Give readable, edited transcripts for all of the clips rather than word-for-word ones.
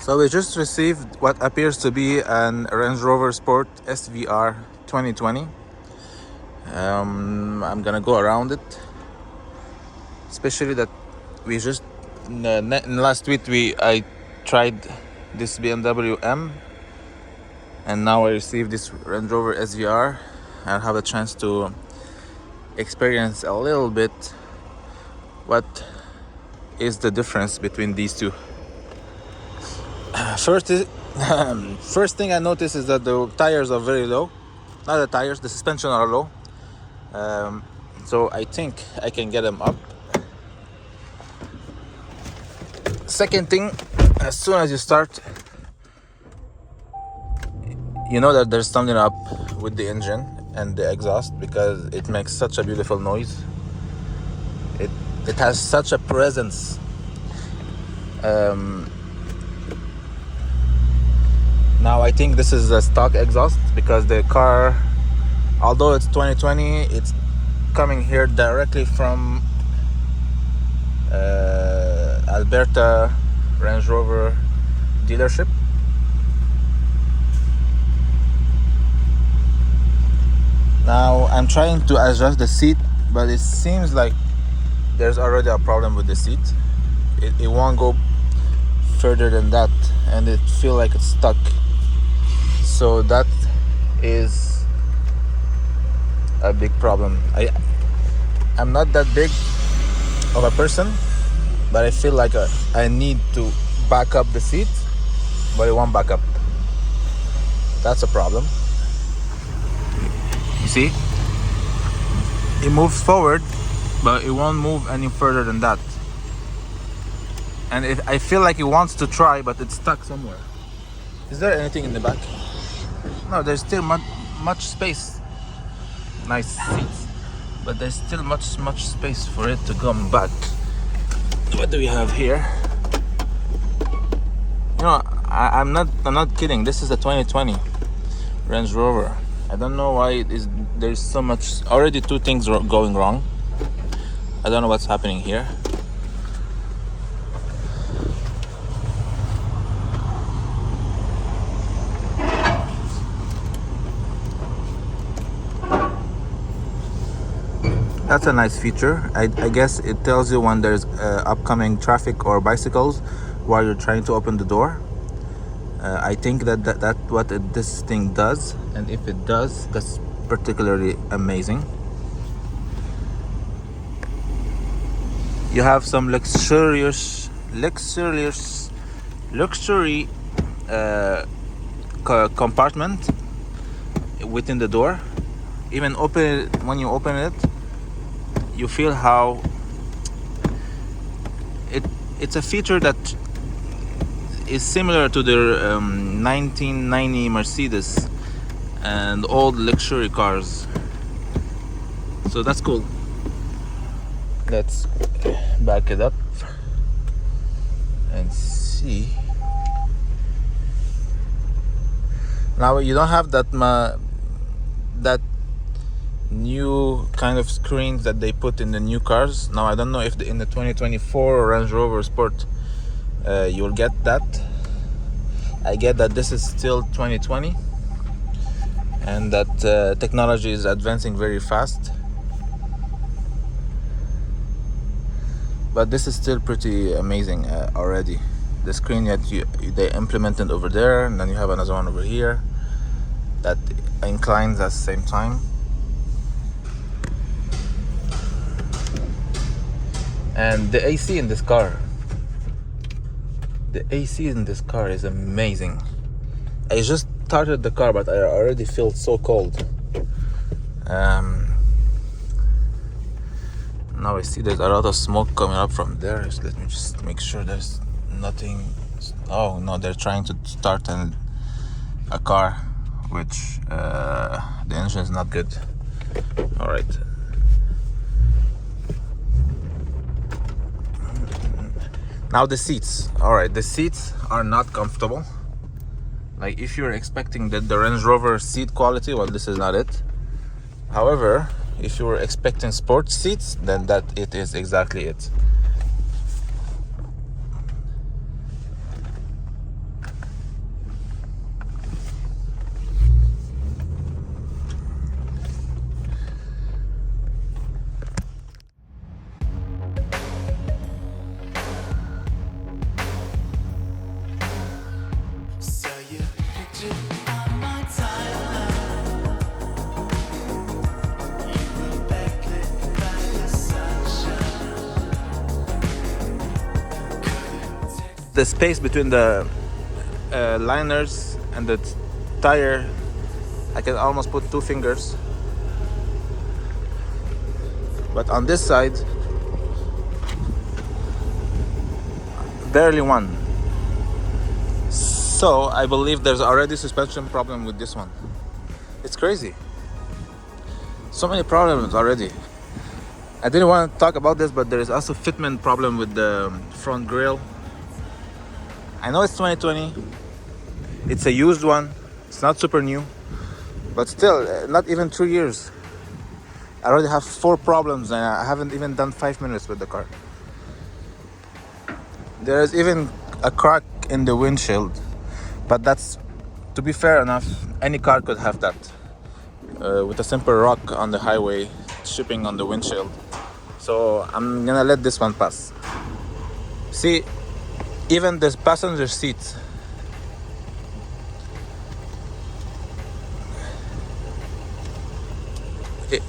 So we just received what appears to be an RangeRover Sport SVR 2020. I'm gonna go around it, especially that we just in last week I tried this BMW M, and now I received this RangeRover SVR. I'll have a chance to experience a little bit what is the difference between these two. First thing I noticed is that the tires are very low. Not the tires, the suspension are low. So I think I can get them up. Second thing, as soon as you start, you know that there's something up with the engine and the exhaust, because it makes such a beautiful noise. It has such a presence. Now I think this is a stock exhaust, because the car, although it's 2020, it's coming here directly from Alberta Range Rover dealership. Now I'm trying to adjust the seat, but it seems like there's already a problem with the seat. It won't go further than that, and it feels like it's stuck. So that is a big problem. I'm not that big of a person, but I feel like I need to back up the seat, but it won't back up. That's a problem. You see, it moves forward, but it won't move any further than that. And I feel like it wants to try, but it's stuck somewhere. Is there anything in the back? No, there's still much space. Nice seats, but there's still much space for it to come back. What do we have here? You know, I'm not kidding. This is a 2020 Range Rover. I don't know why there's so much. Already two things going wrong. I don't know what's happening here. That's a nice feature. I guess it tells you when there's upcoming traffic or bicycles while you're trying to open the door. I think that's what this thing does, and if it does, that's particularly amazing. You have some luxury compartment within the door. Even when you open it, you feel how it's a feature that is similar to the 1990 Mercedes and old luxury cars. So that's cool. Let's back it up and see. Now you don't have that new kind of screens that they put in the new cars. Now I don't know if in the 2024 Range Rover Sport you'll get that. I get that this is still 2020 and that technology is advancing very fast, but this is still pretty amazing already. The screen that they implemented over there, and then you have another one over here that inclines at the same time. And the AC in this car. The AC in this car is amazing. I just started the car, but I already feel so cold. Now I see there's a lot of smoke coming up from there. So let me just make sure there's nothing. Oh no, they're trying to start a car, which the engine is not good. All right. Now the seats. Alright, the seats are not comfortable. Like, if you're expecting the Range Rover seat quality, well, this is not it. However, if you were expecting sports seats, then it is exactly it. the space between the liners and the tire, I can almost put 2 fingers. But on this side, barely one. So I believe there's already suspension problem with this one. It's crazy. So many problems already. I didn't want to talk about this, but there is also fitment problem with the front grille. I know it's 2020. It's a used one. It's not super new, but still, not even 2 years. I already have 4 problems, and I haven't even done 5 minutes with the car. There is even a crack in the windshield, but that's, to be fair enough, any car could have that. With a simple rock on the highway, chipping on the windshield. So I'm gonna let this one pass. See, even this passenger seat,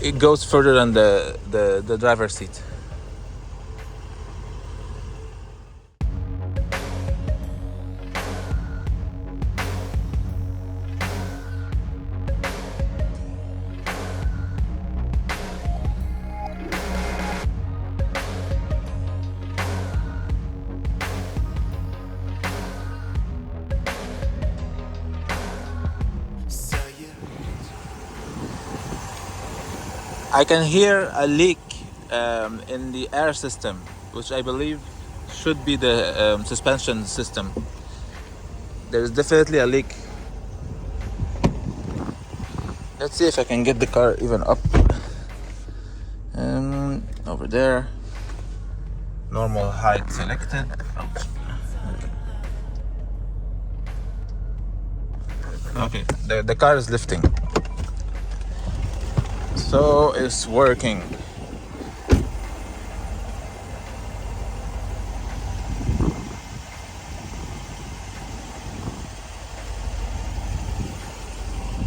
it goes further than the driver's seat. I can hear a leak in the air system, which I believe should be the suspension system. There's definitely a leak. Let's see if I can get the car even up. Over there. Normal height selected. Okay, the car is lifting. So it's working.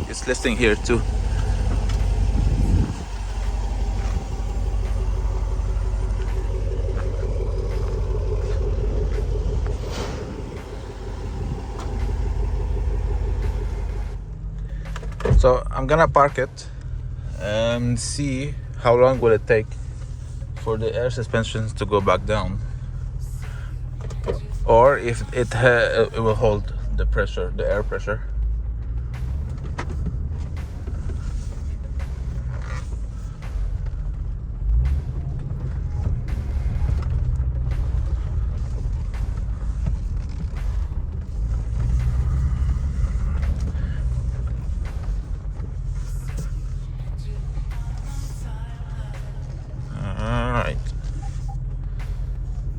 It's lifting here too. So I'm gonna park it and see how long will it take for the air suspensions to go back down, or if it will hold the pressure, the air pressure.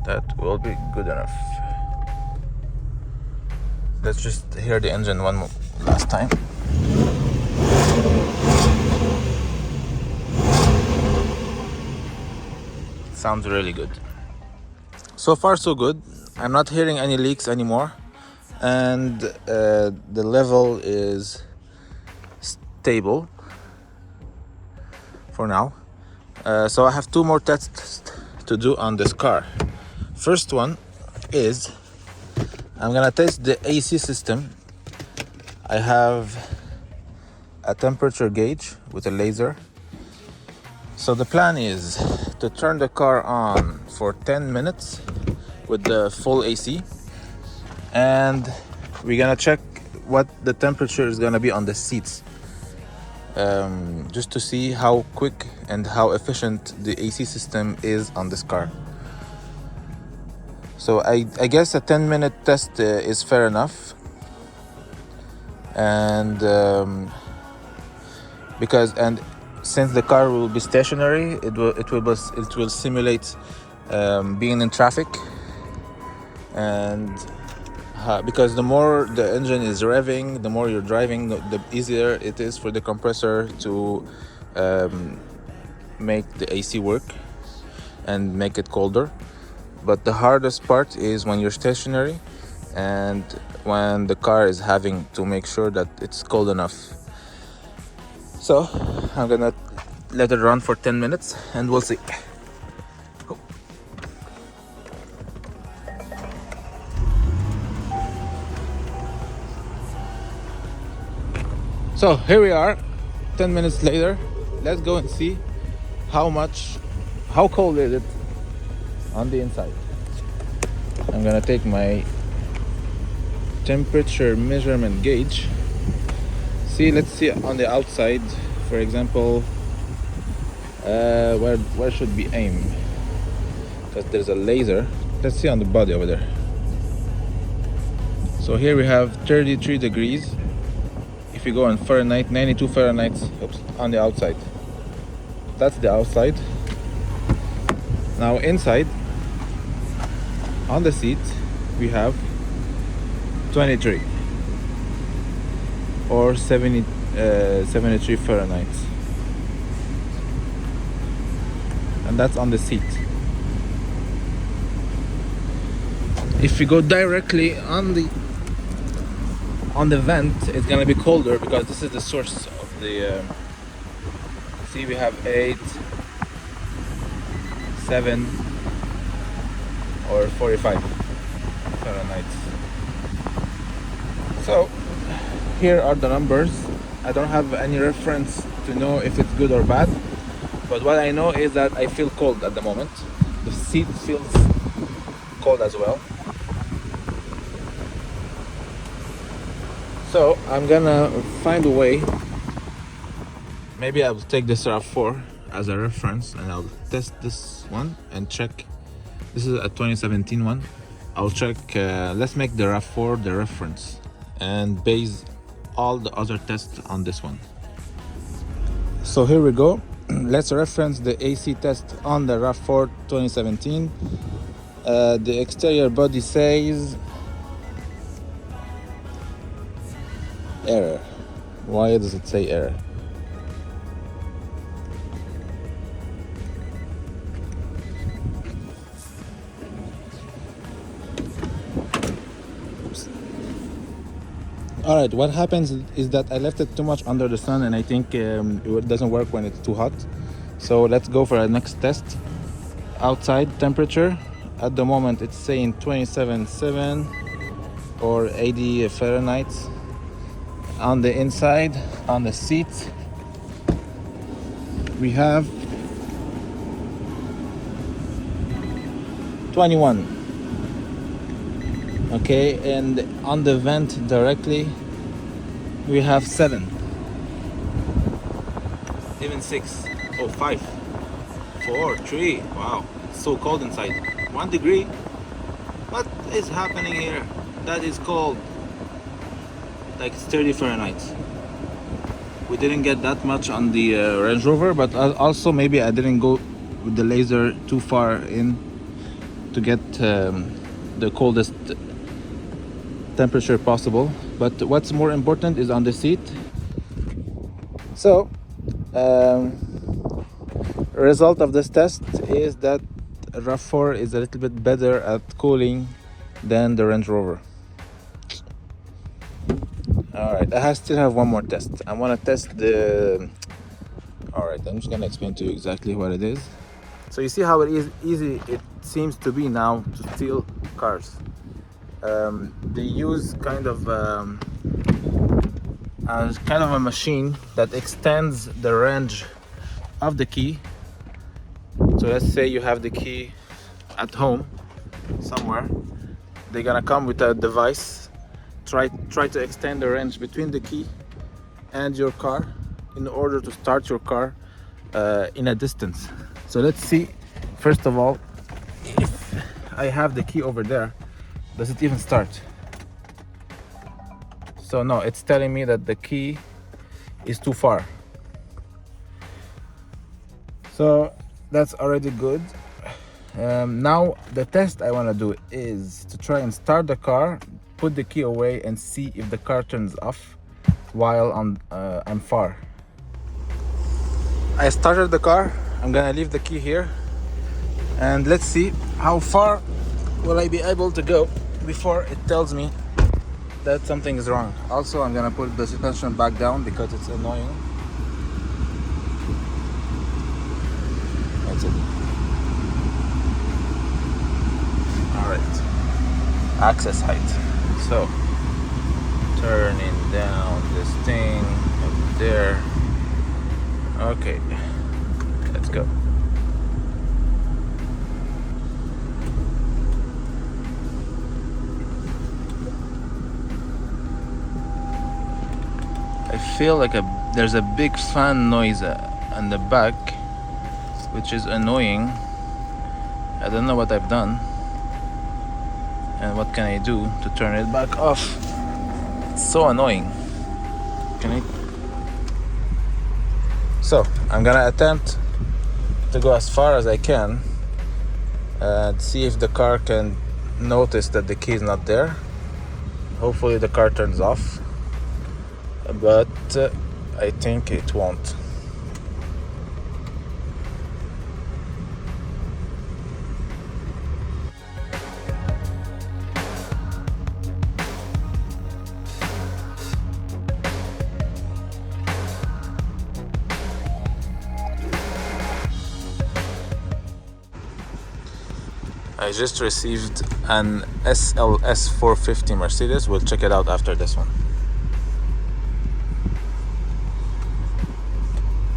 That will be good enough. Let's just hear the engine one last time. Sounds really good. So far so good. I'm not hearing any leaks anymore, and the level is stable for now. So I have 2 more tests to do on this car. First one is I'm gonna test the AC system. I have a temperature gauge with a laser. So the plan is to turn the car on for 10 minutes with the full AC, and we're gonna check what the temperature is gonna be on the seats, just to see how quick and how efficient the AC system is on this car. So I guess a 10-minute test is fair enough, and since the car will be stationary, it will simulate being in traffic, and because the more the engine is revving, the more you're driving, the easier it is for the compressor to make the AC work and make it colder. But the hardest part is when you're stationary and when the car is having to make sure that it's cold enough. So I'm gonna let it run for 10 minutes and we'll see. Go. So here we are, 10 minutes later. Let's go and see how cold is it on the inside. I'm gonna take my temperature measurement gauge. Let's see on the outside, for example, where should we aim? Because there's a laser. Let's see on the body over there. So here we have 33 degrees. If you go on Fahrenheit, 92 Fahrenheit, on the outside. That's the outside. Now inside, on the seat, we have 23 or 73 Fahrenheit. And that's on the seat. If you go directly on the vent, it's gonna be colder because this is the source of the see, we have 8, 7 or 45 Fahrenheit. So here are the numbers. I don't have any reference to know if it's good or bad, but what I know is that I feel cold at the moment. The seat feels cold as well. So I'm gonna find a way. Maybe I'll take this RAV4 as a reference and I'll test this one and check. This is a 2017 one. I'll check, let's make the RAV4 the reference and base all the other tests on this one. So here we go. Let's reference the AC test on the RAV4 2017. The exterior body says error. Why does it say error? Alright, what happens is that I left it too much under the sun and I think it doesn't work when it's too hot. So let's go for our next test. Outside temperature, at the moment it's saying 27.7 or 80 Fahrenheit. On the inside, on the seat, we have 21. Okay, and on the vent directly we have 7, even 6, oh 5, 4, 3. Wow, it's so cold inside. 1 degree. What is happening here? That is cold. Like it's 30 Fahrenheit. We didn't get that much on the Range Rover, but also maybe I didn't go with the laser too far in to get the coldest temperature possible. But what's more important is on the seat. So result of this test is that RAV4 is a little bit better at cooling than the Range Rover. Alright, I still have one more test. I want to test the... Alright, I'm just going to explain to you exactly what it is. So you see how easy it seems to be now to steal cars. They use kind of a machine that extends the range of the key. So let's say you have the key at home somewhere. They're gonna come with a device, try to extend the range between the key and your car in order to start your car in a distance. So let's see, first of all, if I have the key over there, does it even start? So no, it's telling me that the key is too far. So that's already good. Now the test I want to do is to try and start the car, put the key away and see if the car turns off while I'm far. I started the car. I'm gonna leave the key here and let's see how far will I be able to go before it tells me that something is wrong. Also, I'm gonna put the suspension back down because it's annoying. That's it. Alright, access height. So turning down this thing. there. Okay, let's go. I feel like there's a big fan noise on the back, which is annoying. I don't know what I've done, and what can I do to turn it back off. It's so annoying. So I'm gonna attempt to go as far as I can and see if the car can notice that the key is not there. Hopefully the car turns off, but I think it won't. I just received an SLS 450 Mercedes. We'll check it out after this one.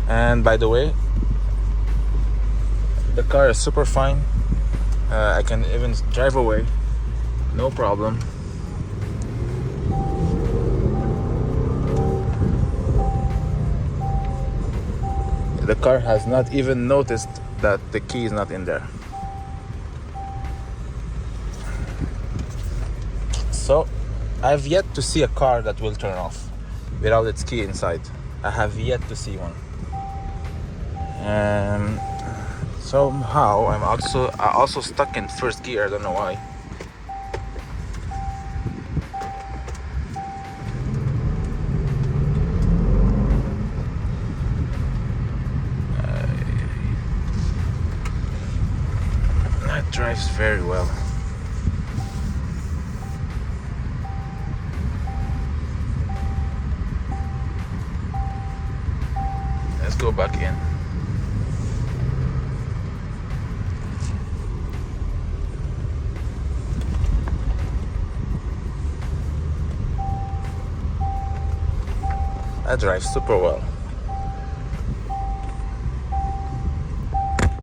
And by the way, the car is super fine. I can even drive away, no problem. The car has not even noticed that the key is not in there. So I've yet to see a car that will turn off without its key inside. I have yet to see one. And somehow I'm also stuck in first gear. I don't know why. That drives very well. Let's go back in. That drives super well.